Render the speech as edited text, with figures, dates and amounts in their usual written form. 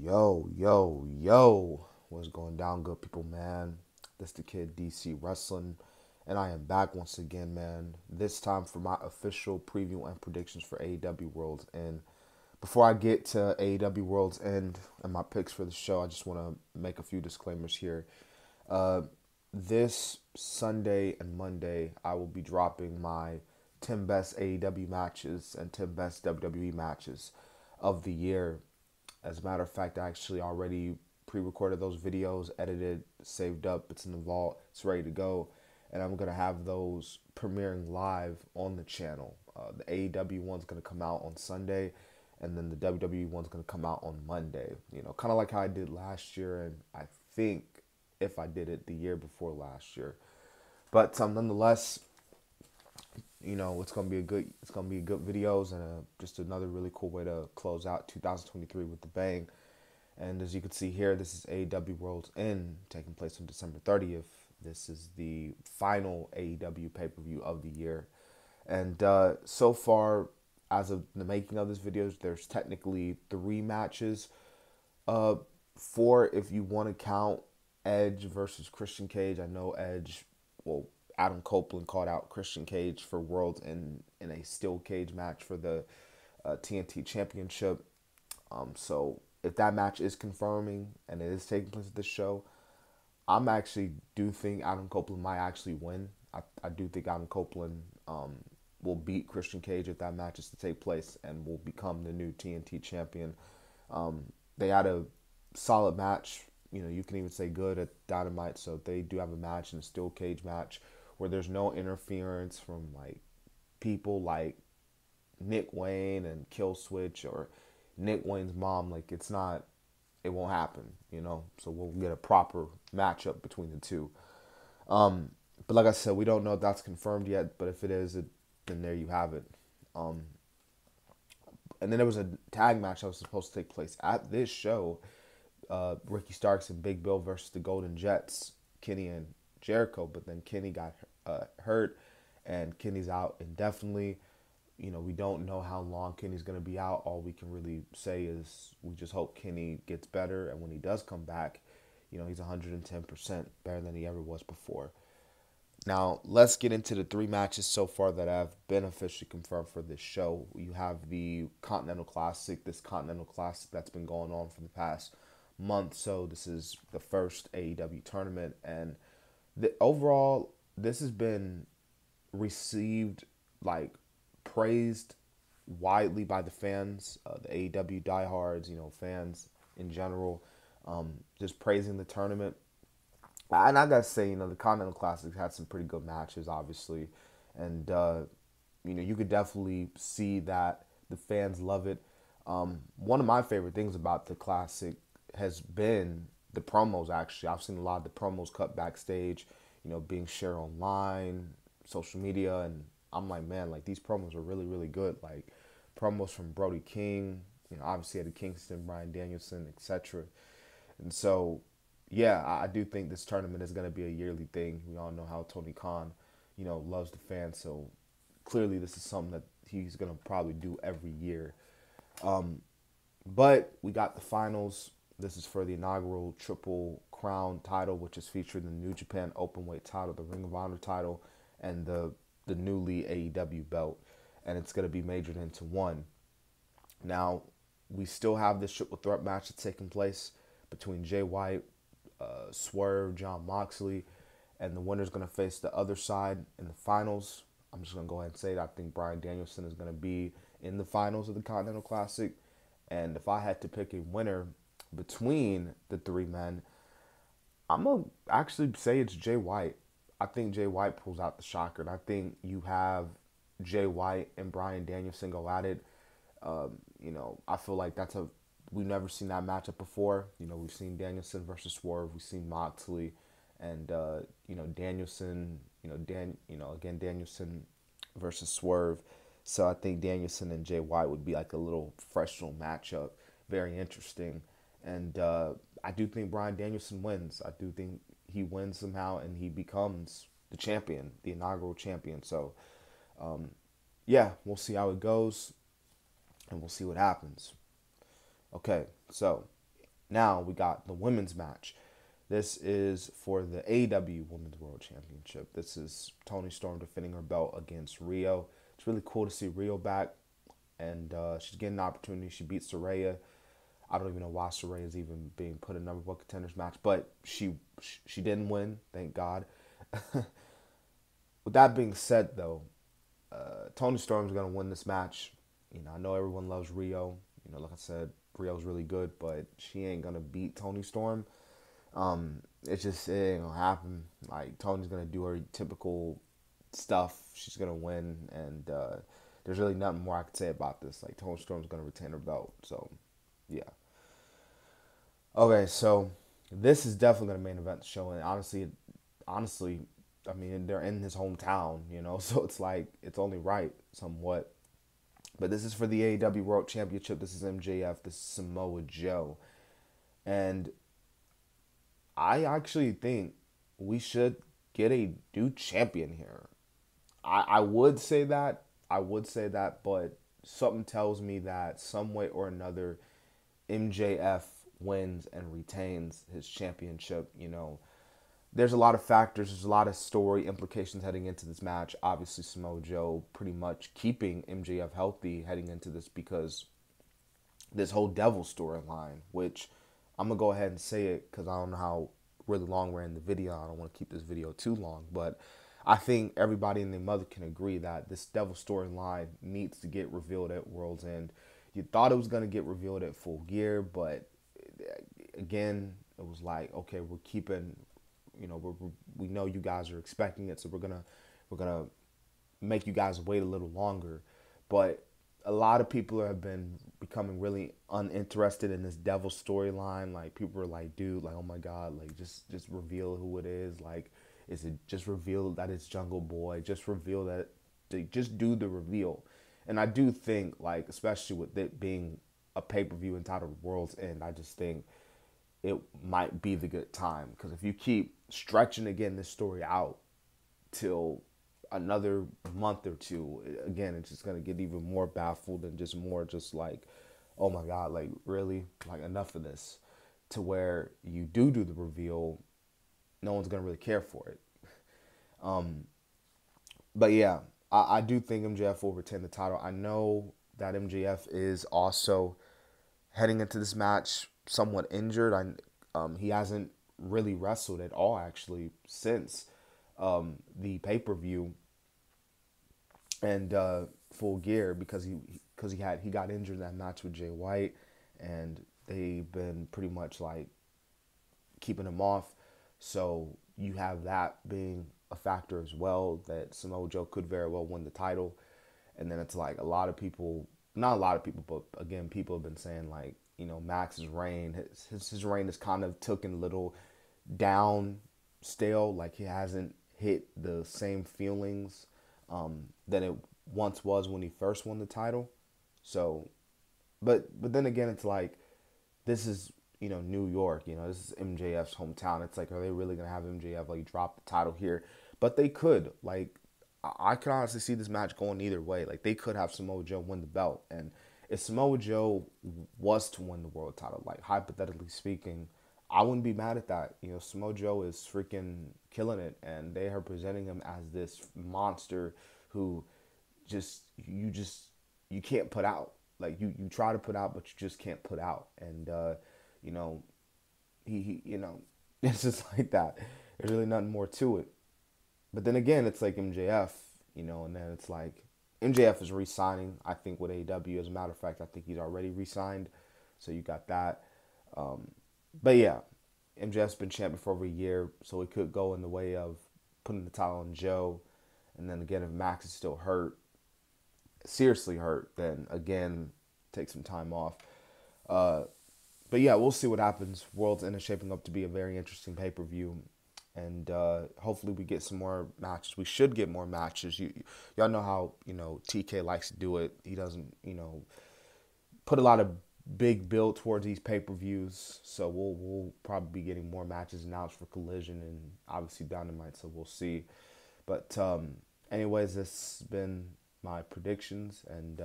Yo, what's going down, good people, man? This the kid DC Wrestling, and I am back once again, man. This time for my official preview and predictions for AEW World's End. Before I get to AEW World's End and my picks for the show, I just want to make a few disclaimers here. Uh, this Sunday and Monday, I will be dropping my 10 best AEW matches and 10 best WWE matches of the year. As a matter of fact, I actually already pre-recorded those videos, edited, saved up. It's in the vault. It's ready to go. And I'm going to have those premiering live on the channel. The AEW one's going to come out on Sunday, and then the WWE one's going to come out on Monday. You know, kind of like how I did last year, and I think if I did it the year before last year. But nonetheless, it's gonna be good videos and just another really cool way to close out 2023 with the bang. And as you can see here, this is AEW World's End, taking place on December 30th. This is the final AEW pay-per-view of the year. And so far, as of the making of this video, there's technically 3 matches. 4 if you want to count Edge versus Christian Cage. I know Adam Copeland called out Christian Cage for Worlds in a steel cage match for the TNT Championship. So if that match is confirming and it is taking place at this show, I'm actually do think Adam Copeland might actually win. I do think Adam Copeland will beat Christian Cage if that match is to take place and will become the new TNT champion. They had a solid match. You can even say good at Dynamite. So they do have a match in a steel cage match where there's no interference from like people like Nick Wayne and Kill Switch or Nick Wayne's mom. Like it won't happen, So we'll get a proper matchup between the two. But like I said, we don't know if that's confirmed yet. But if it is, then there you have it. And then there was a tag match that was supposed to take place at this show. Ricky Starks and Big Bill versus the Golden Jets, Kenny and Jericho, but then Kenny got hurt, and Kenny's out indefinitely. We don't know how long Kenny's going to be out. All we can really say is we just hope Kenny gets better, and when he does come back, he's 110% better than he ever was before. Now, let's get into the 3 matches so far that have been officially confirmed for this show. You have the Continental Classic, this Continental Classic that's been going on for the past month. So this is the first AEW tournament, and overall, this has been received, praised widely by the fans, the AEW diehards, fans in general, just praising the tournament. And I gotta say, the Continental Classic had some pretty good matches, obviously, and you could definitely see that the fans love it. One of my favorite things about the Classic has been the promos. Actually, I've seen a lot of the promos cut backstage, being shared online, social media, and I'm like, man, these promos are really, really good. Like promos from Brody King, obviously Eddie Kingston, Bryan Danielson, etc. And so, yeah, I do think this tournament is going to be a yearly thing. We all know how Tony Khan, loves the fans. So clearly, this is something that he's going to probably do every year. But we got the finals. This is for the inaugural Triple Crown title, which is featured in the New Japan Openweight title, the Ring of Honor title, and the newly AEW belt. And it's going to be majored into one. Now, we still have this triple threat match that's taking place between Jay White, Swerve, Jon Moxley, and the winner's going to face the other side in the finals. I'm just going to go ahead and say that I think Bryan Danielson is going to be in the finals of the Continental Classic. And if I had to pick a winner between the 3 men, I'm going to actually say it's Jay White. I think Jay White pulls out the shocker. And I think you have Jay White and Bryan Danielson go at it. I feel like we've never seen that matchup before. We've seen Danielson versus Swerve. We've seen Moxley and, Danielson, again, Danielson versus Swerve. So I think Danielson and Jay White would be like a little fresh little matchup. Very interesting. And I do think Bryan Danielson wins. I do think he wins somehow and he becomes the champion, the inaugural champion. So, yeah, we'll see how it goes and we'll see what happens. Okay, so Now we got the women's match. This is for the AEW Women's World Championship. This is Toni Storm defending her belt against Rio. It's really cool to see Rio back, and she's getting an opportunity. She beat Saraya. I don't even know why Saraya is even being put in number one contenders match, but she didn't win, thank God. With that being said, though, Toni Storm's gonna win this match. I know everyone loves Rio. Like I said, Rio's really good, but she ain't gonna beat Toni Storm. It ain't gonna happen. Like Toni's gonna do her typical stuff. She's gonna win, and there's really nothing more I could say about this. Like Toni Storm's gonna retain her belt. So, yeah. Okay, so this is definitely gonna main event the show, and honestly, I mean they're in his hometown, so it's like it's only right somewhat. But this is for the AEW World Championship. This is MJF. This is Samoa Joe, and I actually think we should get a new champion here. I would say that. I would say that, but something tells me that some way or another, MJF wins and retains his championship. There's a lot of factors. There's a lot of story implications heading into this match. Obviously, Samoa Joe pretty much keeping MJF healthy heading into this because this whole devil storyline, which I'm going to go ahead and say it because I don't know how really long we're in the video. I don't want to keep this video too long, but I think everybody and their mother can agree that this devil storyline needs to get revealed at World's End. You thought it was going to get revealed at Full Gear, but again, it was like, okay, we're keeping, we know you guys are expecting it, so we're gonna make you guys wait a little longer. But a lot of people have been becoming really uninterested in this devil storyline. Like people are like, dude, like, oh my God, like just reveal who it is. Like, is it just reveal that it's Jungle Boy? Just reveal that, just do the reveal. And I do think, like, especially with it being a pay-per-view entitled World's End, I just think it might be the good time. Because if you keep stretching again this story out till another month or two, again, it's just going to get even more baffled and just more just like, oh my God, like really, like enough of this, to where you do the reveal, no one's going to really care for it. But yeah, I do think MJF will retain the title. I know that MJF is also heading into this match somewhat injured. He hasn't really wrestled at all actually since the pay-per-view and Full Gear because he got injured in that match with Jay White, and they've been pretty much like keeping him off. So you have that being a factor as well, that Samoa Joe could very well win the title. And then it's like a lot of people, not a lot of people, but again, people have been saying like, Max's reign, his reign is kind of taken a little down stale. Like he hasn't hit the same feelings that it once was when he first won the title. So, but then again, it's like, this is, New York, this is MJF's hometown. It's like, are they really going to have MJF like drop the title here? But they could. Like, I could honestly see this match going either way. Like, they could have Samoa Joe win the belt. And if Samoa Joe was to win the world title, like, hypothetically speaking, I wouldn't be mad at that. Samoa Joe is freaking killing it. And they are presenting him as this monster who you can't put out. Like, you try to put out, but you just can't put out. And, he it's just like that. There's really nothing more to it. But then again, it's like MJF, and then it's like MJF is re-signing, I think, with AEW. As a matter of fact, I think he's already re-signed. So you got that. But yeah, MJF's been champion for over a year, so it could go in the way of putting the title on Joe. And then again, if Max is still hurt, seriously hurt, then again, take some time off. But yeah, we'll see what happens. World's End is shaping up to be a very interesting pay-per-view. And hopefully we get some more matches. We should get more matches. Y'all know how, TK likes to do it. He doesn't, put a lot of big build towards these pay-per-views. So we'll probably be getting more matches announced for Collision and obviously Dynamite. So we'll see. But anyways, this has been my predictions. And